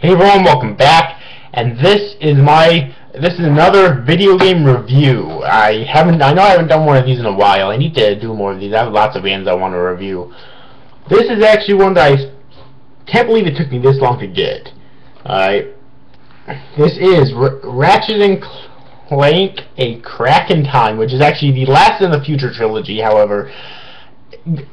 Hey everyone, welcome back, and this is another video game review. I know I haven't done one of these in a while. I need to do more of these. I have lots of games I want to review. This is actually one that I can't believe it took me this long to get. Alright. This is Ratchet and Clank: A Crack in Time, which is actually the last in the Future trilogy. However,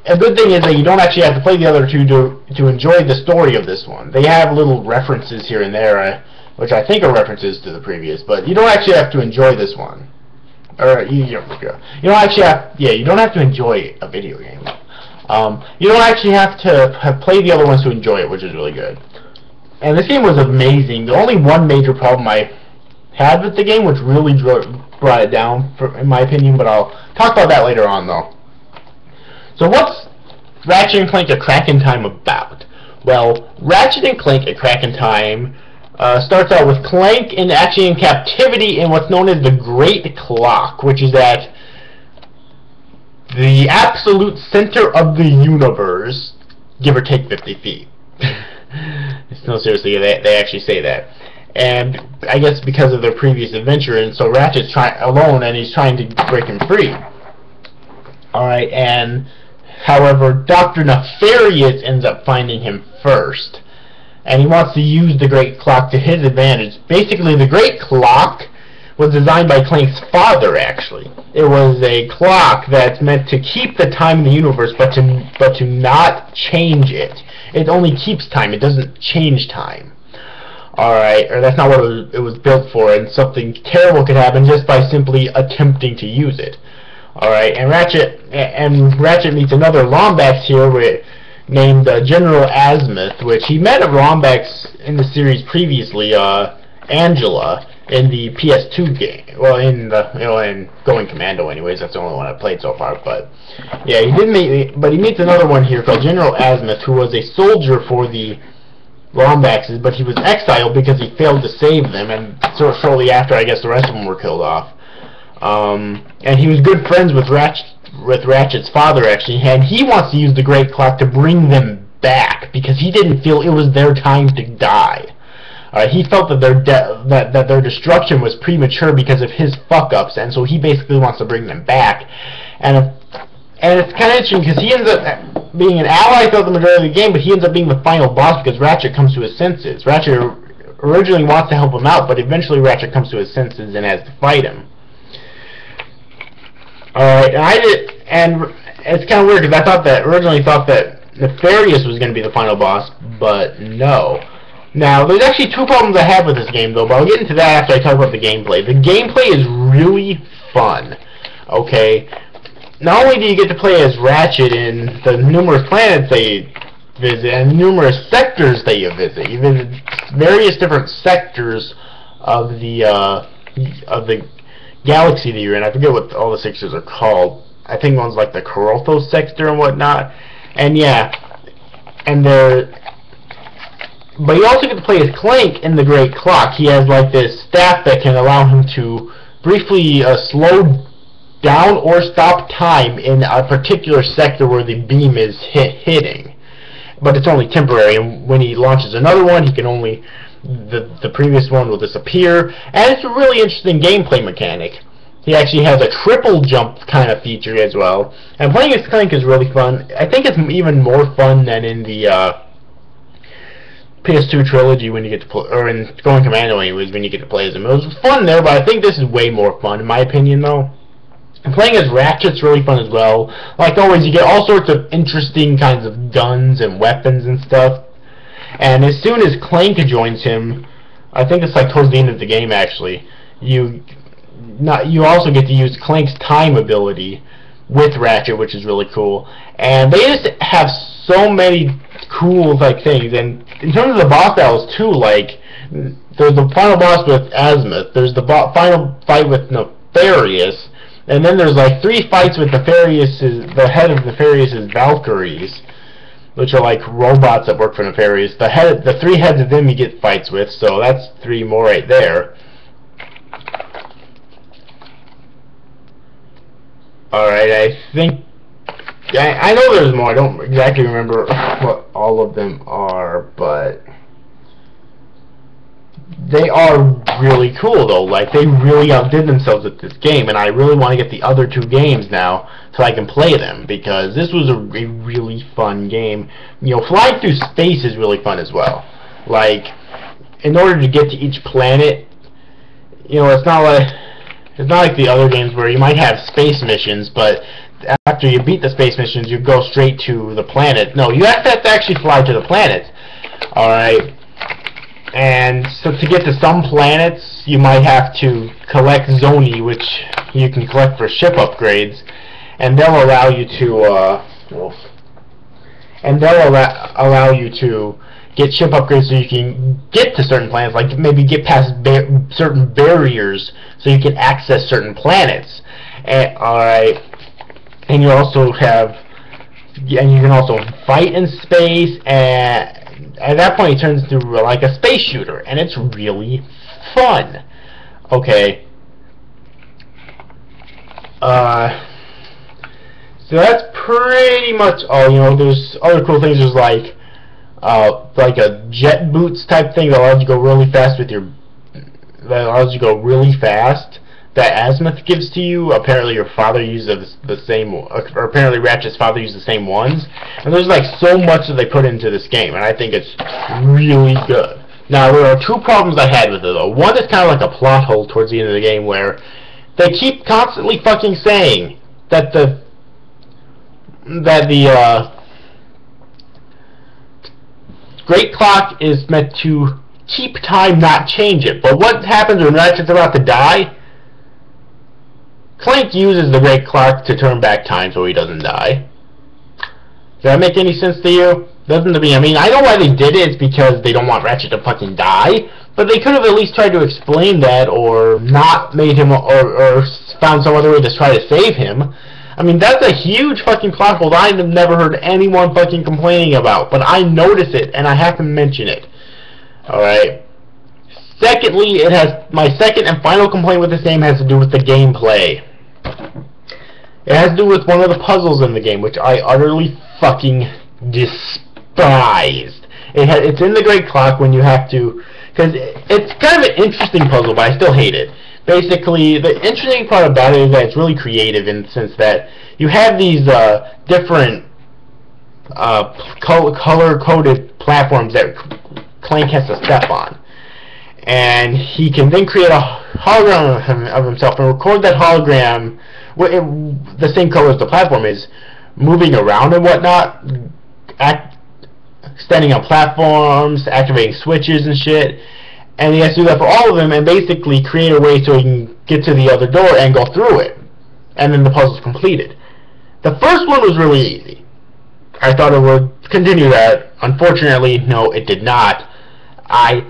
a good thing is that you don't actually have to play the other two to enjoy the story of this one. They have little references here and there, which I think are references to the previous, but you don't actually have to enjoy this one. Or you don't actually have, you don't have to enjoy a video game. You don't actually have to play the other ones to enjoy it, which is really good. And this game was amazing. The only one major problem I had with the game, which really brought it down, in my opinion, but I'll talk about that later on, though. So what's Ratchet and Clank: A Crack in Time about? Well, Ratchet and Clank: A Crack in Time starts out with Clank actually in captivity in what's known as the Great Clock, which is at the absolute center of the universe, give or take 50 feet. No, seriously, they actually say that. And I guess because of their previous adventure, and so Ratchet's alone, and he's trying to break him free. Alright, and however, Dr. Nefarious ends up finding him first, and he wants to use the Great Clock to his advantage. Basically, the Great Clock was designed by Clank's father, actually. It was a clock that's meant to keep the time in the universe, but to not change it. It only keeps time, it doesn't change time. Alright, or that's not what it was built for, and something terrible could happen just by simply attempting to use it. Alright, and Ratchet meets another Lombax here named General Azimuth, which he met a Lombax in the series previously, Angela, in the PS2 game. Well, in Going Commando anyways, that's the only one I've played so far, but yeah, he meets another one here called General Azimuth, who was a soldier for the Lombaxes, but he was exiled because he failed to save them, and shortly after, I guess the rest of them were killed off. And he was good friends with Ratchet's father, actually, and he wants to use the Great Clock to bring them back because he didn't feel it was their time to die. He felt that their destruction was premature because of his fuck-ups, and so he basically wants to bring them back. And it's kind of interesting because he ends up being an ally throughout the majority of the game, but he ends up being the final boss because Ratchet comes to his senses. Ratchet originally wants to help him out, but eventually Ratchet comes to his senses and has to fight him. Alright, and it's kind of weird because I originally thought that Nefarious was going to be the final boss, but no. Now, there's actually two problems I have with this game, though, but I'll get into that after I talk about the gameplay. The gameplay is really fun, okay? Not only do you get to play as Ratchet in the numerous planets that you visit and numerous sectors that you visit various different sectors of the galaxy that you're in. I forget what all the sectors are called. I think one's like the Corotho sector and whatnot. And yeah, but you also get to play as Clank in the Great Clock. He has like this staff that can allow him to briefly slow down or stop time in a particular sector where the beam is hitting. But it's only temporary, and when he launches another one, he can only the previous one will disappear, and it's a really interesting gameplay mechanic. He actually has a triple jump kind of feature as well, and playing as Clank is really fun. I think it's even more fun than in the PS2 trilogy when you get to play, or in Going Commando anyways, when you get to play as him. It was fun there, but I think this is way more fun in my opinion, though. And playing as Ratchet's really fun as well. Like always, you get all sorts of interesting kinds of guns and weapons and stuff. And as soon as Clank joins him, I think it's like towards the end of the game actually, you also get to use Clank's time ability with Ratchet, which is really cool. And they just have so many cool things. And in terms of the boss battles too, like there's the final boss with Azimuth, there's the final fight with Nefarious, and then there's like 3 fights with the head of Nefarious's Valkyries, which are like robots that work for Nefarious. The 3 heads of them you get fights with, so that's 3 more right there. Alright, I think I know there's more. I don't exactly remember what all of them are, but they are really cool though. Like, they really outdid themselves at this game, and I really want to get the other two games now so I can play them, because this was a really fun game. You know, flying through space is really fun as well. Like, in order to get to each planet, you know, it's not like the other games where you might have space missions, but after you beat the space missions, you go straight to the planet. No, you have to actually fly to the planets. Alright? And so to get to some planets, you might have to collect Zoni, which you can collect for ship upgrades, and they'll allow you to, allow you to get ship upgrades so you can get to certain planets, like maybe get past certain barriers so you can access certain planets. Alright, and you also have, and you can also fight in space, and at that point it turns into like a space shooter, and it's really fun. Okay. So that's pretty much all. You know, there's other cool things. There's like a jet boots type thing that allows you to go really fast with your. That Azimuth gives to you. Apparently, your father uses the same, or apparently Ratchet's father uses the same ones. And there's like so much that they put into this game, and I think it's really good. Now, there are two problems I had with it though. One is kind of like a plot hole towards the end of the game where they keep constantly fucking saying that the Great Clock is meant to keep time, not change it. But what happens when Ratchet's about to die? Clank uses the Great Clock to turn back time so he doesn't die. Does that make any sense to you? Doesn't to me. I mean, I know why they did it. It's because they don't want Ratchet to fucking die. But they could have at least tried to explain that, or not made him, or found some other way to try to save him. I mean, that's a huge fucking plot hole I've never heard anyone fucking complaining about. But I notice it, and I have to mention it. Alright. Secondly, my second and final complaint with this game has to do with the gameplay. It has to do with one of the puzzles in the game, which I utterly fucking despised. It's in the Great Clock when you have to, because it's kind of an interesting puzzle, but I still hate it. Basically, the interesting part about it is that it's really creative in the sense that you have these different color-coded platforms that Clank has to step on. And he can then create a hologram of himself and record that hologram the same color as the platform is, moving around and whatnot, standing on platforms, activating switches and shit. And he has to do that for all of them and basically create a way so he can get to the other door and go through it. And then the puzzle's completed. The first one was really easy. I thought it would continue that. Unfortunately, no, it did not. I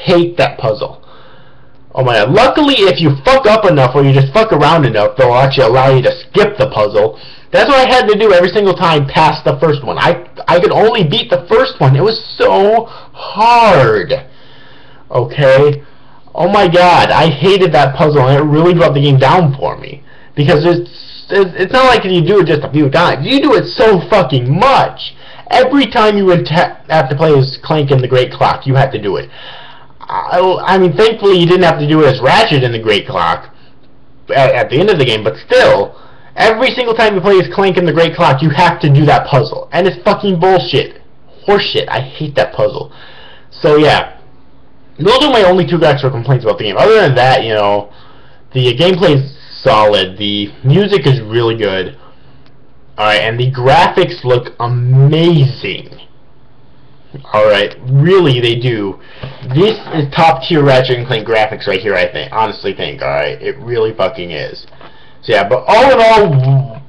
hate that puzzle. Oh my god. Luckily, if you fuck up enough or you just fuck around enough, they'll actually allow you to skip the puzzle. That's what I had to do every single time past the first one. I could only beat the first one. It was so hard. Okay? Oh my god. I hated that puzzle, and it really brought the game down for me. Because it's not like you do it just a few times. You do it so fucking much. Every time you would have to play as Clank in the Great Clock, you had to do it. I mean, thankfully you didn't have to do it as Ratchet in the Great Clock at the end of the game, but still, every single time you play as Clank in the Great Clock, you have to do that puzzle. And it's fucking bullshit. Horseshit. I hate that puzzle. So yeah, those are my only two actual complaints about the game. Other than that, you know, the gameplay is solid, the music is really good, alright, and the graphics look amazing. Alright, really they do. This is top tier Ratchet and Clank graphics right here, I honestly think, alright? It really fucking is. So yeah, but all in all,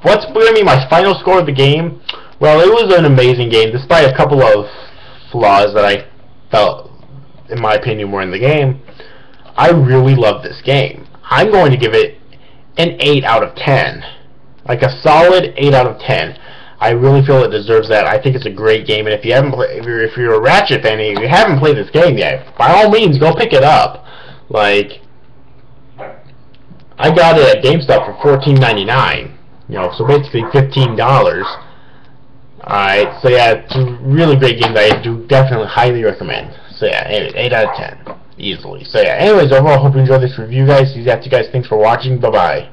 what's going to be my final score of the game? Well, it was an amazing game, despite a couple of flaws that I felt, in my opinion, were in the game. I really love this game. I'm going to give it an 8 out of 10. Like a solid 8 out of 10. I really feel it deserves that. I think it's a great game, and if you haven't if you're a Ratchet fan and you haven't played this game yet, by all means go pick it up. Like, I got it at GameStop for $14.99. You know, so basically $15. Alright, so yeah, it's a really great game that I do definitely highly recommend. So yeah, anyways, 8 out of 10. Easily. So yeah, anyways, overall, hope you enjoyed this review, guys. See you guys. Thanks for watching. Bye-bye.